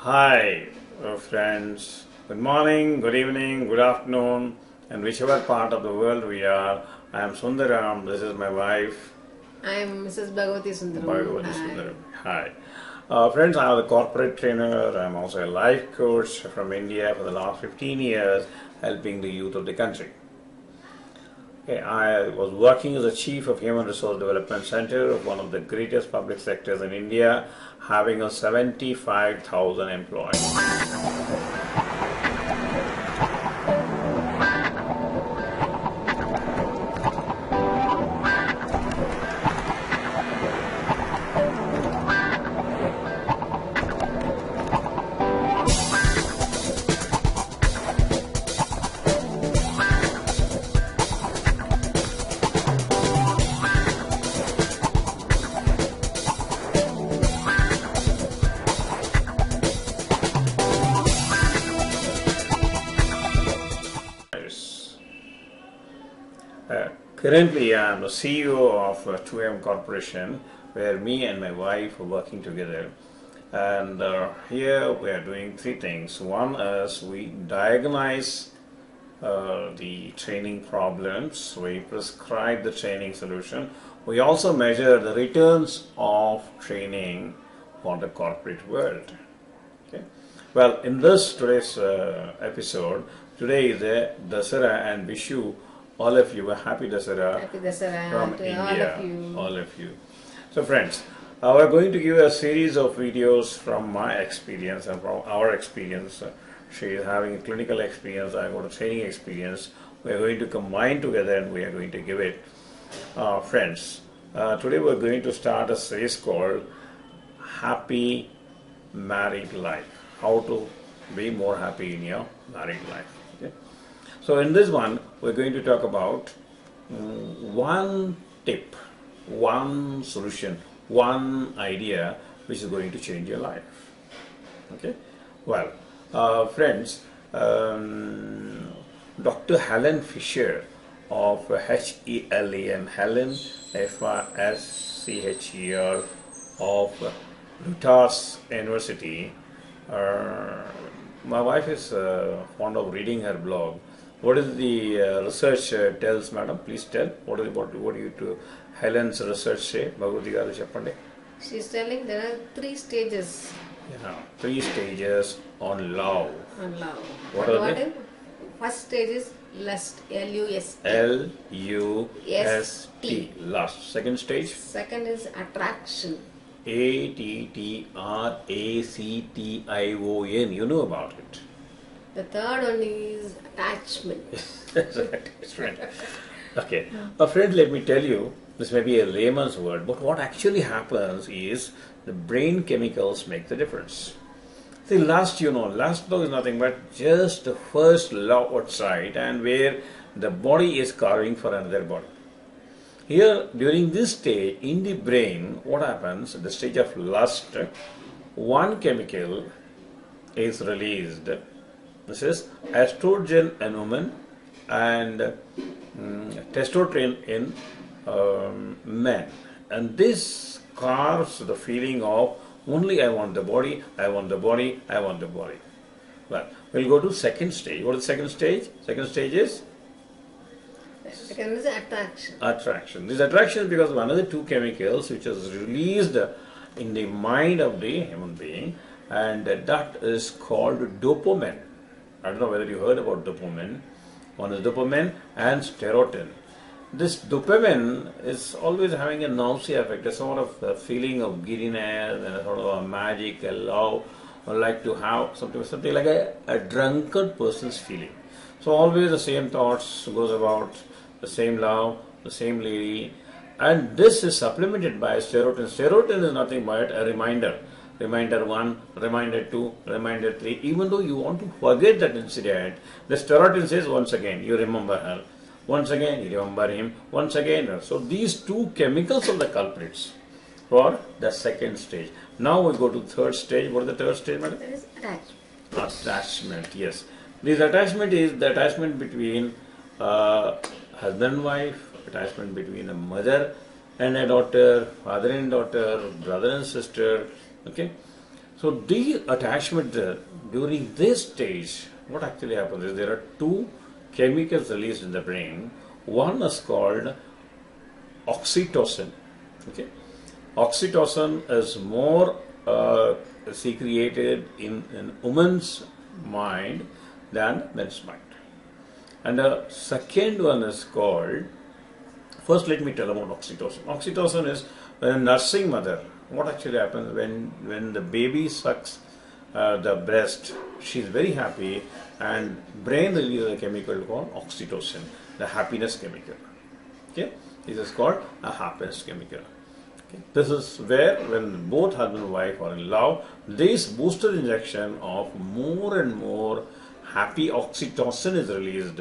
Hi, friends. Good morning, good evening, good afternoon, and whichever part of the world we are. I am Sunderam. This is my wife, I am Mrs. Bhagavati Sundaram. Bhagavati Hi. Sundaram. Hi. Friends, I am a corporate trainer. I am also a life coach from India for the last 15 years, helping the youth of the country. Okay, I was working as a chief of Human Resource Development Center of one of the greatest public sectors in India, having a 75,000 employees. Currently, I am the CEO of 2M Corporation, where me and my wife are working together. And here we are doing three things. One is we diagnose the training problems, we prescribe the training solution. We also measure the returns of training for the corporate world. Okay. Well, in this today's episode, today is a Dasara and Vishu. All of you a happy Dasara Happy Dasara from to India. all of you. All of you. So, friends, we're going to give a series of videos from my experience and from our experience. She is having a clinical experience. I got a training experience. We are going to combine together and we are going to give it. Friends, today we're going to start a series called Happy Married Life. How to be more happy in your married life. Okay? So in this one, we're going to talk about one tip, one solution, one idea which is going to change your life. Okay? Well, friends, Dr. Helen Fisher of HELEN, Helen FISCHER of Lutas University. My wife is fond of reading her blog. What is the research tells, madam? Please tell. What do you to Helen's research say? Bhagavati garu cheppandi. She is telling there are 3 stages Yeah, 3 stages on love. on love. What are they? is? First stage is lust, L-U-S-T. L-U-S-T. Lust. Second stage? Second is attraction. A-T-T-R-A-C-T-I-O-N. You know about it. The third one is attachment. Attachment. Okay. Friend, let me tell you, this may be a layman's word, but what actually happens is the brain chemicals make the difference. See, lust love is nothing but just the first love outside and where the body is carving for another body. Here, during this stage, in the brain, what happens, at the stage of lust, one chemical is released. This is estrogen in women and testosterone in men. And this carves the feeling of only I want the body, I want the body, I want the body. Well, we'll go to second stage. What is the second stage? Second stage is? Second is attraction. Attraction. This attraction is because one of the two chemicals which is released in the mind of the human being, and that is called dopamine. I don't know whether you heard about dopamine. One is dopamine and serotonin. This dopamine is always having a nausea effect, a sort of a feeling of giddiness and a sort of a magic, a love, or like to have something like a drunken person's feeling. So always the same thoughts goes about, the same love, the same lady, and this is supplemented by serotonin. Serotonin is nothing but a reminder. Reminder 1, reminder 2, reminder 3. Even though you want to forget that incident, the serotonin says once again, you remember her. Once again, you remember him. Once again. So these two chemicals are the culprits for the second stage. Now we go to third stage. What is the third stage, madam? That is attachment. Attachment, yes. This attachment is the attachment between husband and wife, attachment between a mother and a daughter, father and daughter, brother and sister. Okay. So the attachment during this stage, what actually happens is there are two chemicals released in the brain. One is called oxytocin. Okay, oxytocin is more secreted in woman's mind than men's mind. And the second one is called, first let me tell about oxytocin. Oxytocin is when a nursing mother, what actually happens when the baby sucks the breast, she is very happy and brain releases a chemical called oxytocin, the happiness chemical. Okay, this is called a happiness chemical. Okay. This is where when both husband and wife are in love, this booster injection of more and more happy oxytocin is released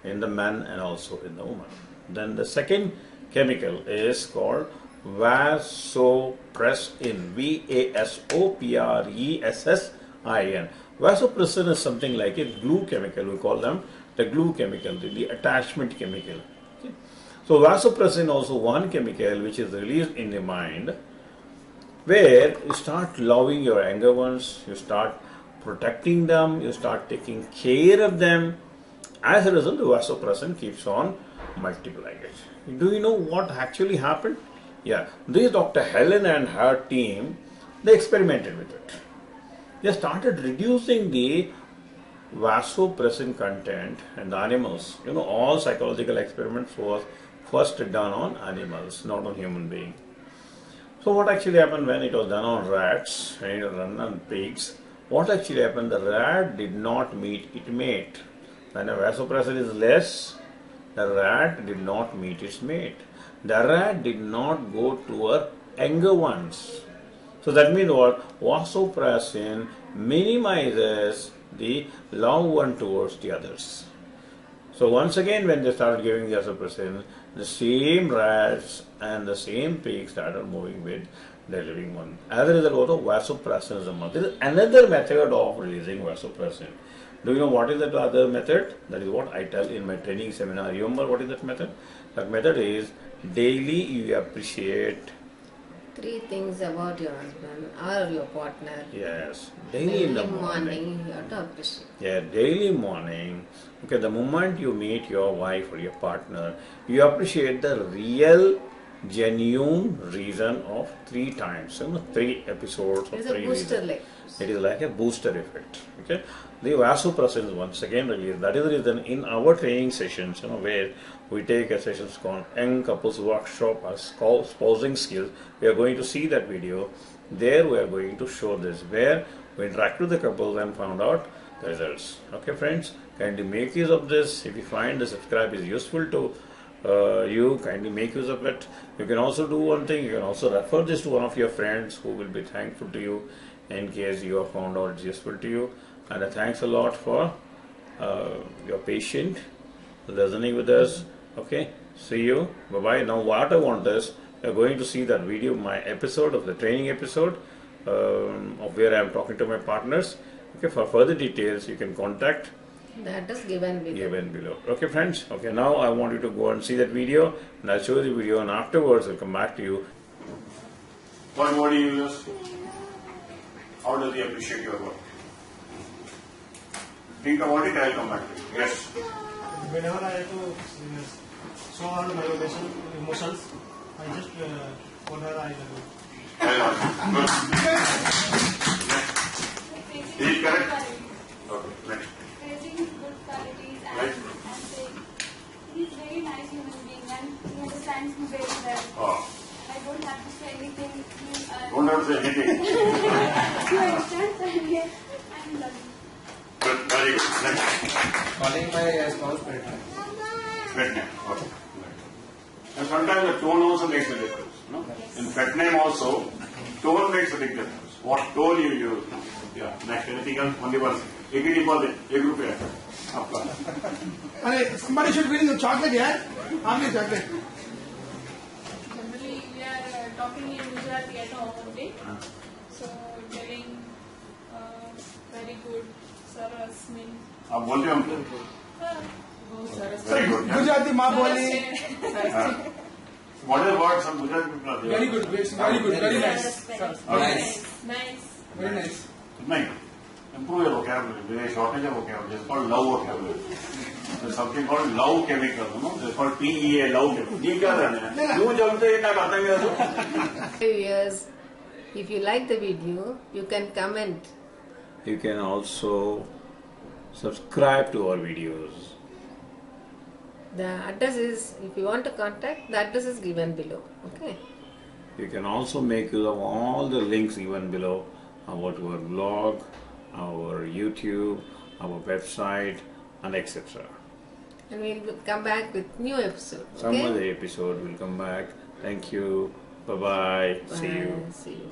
in the man and also in the woman. Then the second chemical is called vasopressin, vasopressin. Vasopressin is something like a glue chemical. We call them the glue chemical, the attachment chemical. Okay. So vasopressin also one chemical which is released in the mind, where you start loving your younger ones, you start protecting them, you start taking care of them. As a result, the vasopressin keeps on multiplying it. Do you know what actually happened? Yeah, this Dr. Helen and her team, they experimented with it. They started reducing the vasopressin content in the animals. You know, all psychological experiments was first done on animals, not on human beings. So what actually happened when it was done on rats, when it was done on pigs, what actually happened, the rat did not meet its mate. When a vasopressin is less, the rat did not meet its mate. The rat did not go to her younger ones. So that means what? Vasopressin minimizes the love one towards the others. So once again, when they started giving the vasopressin, the same rats and the same pigs started moving with the living one. As a result, also vasopressin is a method. There is another method of releasing vasopressin. Do you know what is that other method? That is what I tell in my training seminar. You remember what is that method? That method is daily you appreciate 3 things about your husband or your partner. Yes, daily in the morning. You have to appreciate. Yeah, daily morning. Okay, the moment you meet your wife or your partner, you appreciate the real, genuine reason of 3 times. 3 episodes or It's 3 a booster reasons. like. It is like a booster effect. Okay, the vasopressin is once again released. That is the reason in our training sessions, where we take a sessions called Young Couples Workshop as called Spousing Skills. We are going to see that video. There we are going to show this, where we interact with the couples and found out the results. Okay, friends, kindly make use of this. If you find the subscribe is useful to you, kindly make use of it. You can also do one thing. You can also refer this to one of your friends who will be thankful to you in case you have found out it's useful to you. And thanks a lot for your patient listening with us. Okay, see you. Bye bye. Now what I want is you're going to see that video, my episode of the training episode of where I am talking to my partners. Okay, for further details you can contact That is given below. Okay, friends. Okay, now I want you to go and see that video, and I'll show you the video, and afterwards I'll come back to you. What word do you use? How does he appreciate your work? Think about it, I'll come back to you. Yes. Whenever I have to show her my emotions, I just call her I love you. Good. Is it correct? Okay, next. Praising his good qualities Right. and saying he's a very nice human being and he understands me very well. Oh, I don't have to say anything. don't have to say anything. He understands and yes, I'm loving. Good, very good. Next. Calling my spouse pet name. Pet name. Okay. And sometimes the tone also makes a difference. No? In pet name also, tone makes a big difference. What tone you use. Yeah. Next. Anything else? Only one. एक ही deposit ₹1 आपका. अरे somebody should bring chocolate यार. आपने chocolate. Generally, we are talking in Gujarati at home only. So, telling very good, saras means. आप बोलते हो हमको? Very good. Yeah. Gujarati माँ बोली. What is the word? Some Gujarati people are there. Very good, very good, very nice. Okay. Nice. Very nice. Make. Improve your vocabulary. There is a shortage of vocabulary. It's called love vocabulary. There's something called love chemical, you know. It's called PEA, love chemical. ये क्या करने हैं? क्यों जलते हैं क्या करते हैं मेरे को? Viewers, if you like the video, you can comment. You can also subscribe to our videos. The address is, if you want to contact, the address is given below. Okay. You can also make use of all the links given below about our blog, our YouTube, our website, and etc. And we'll come back with new episode. Some Okay? other episode will come back. Thank you. Bye bye. See you. See you.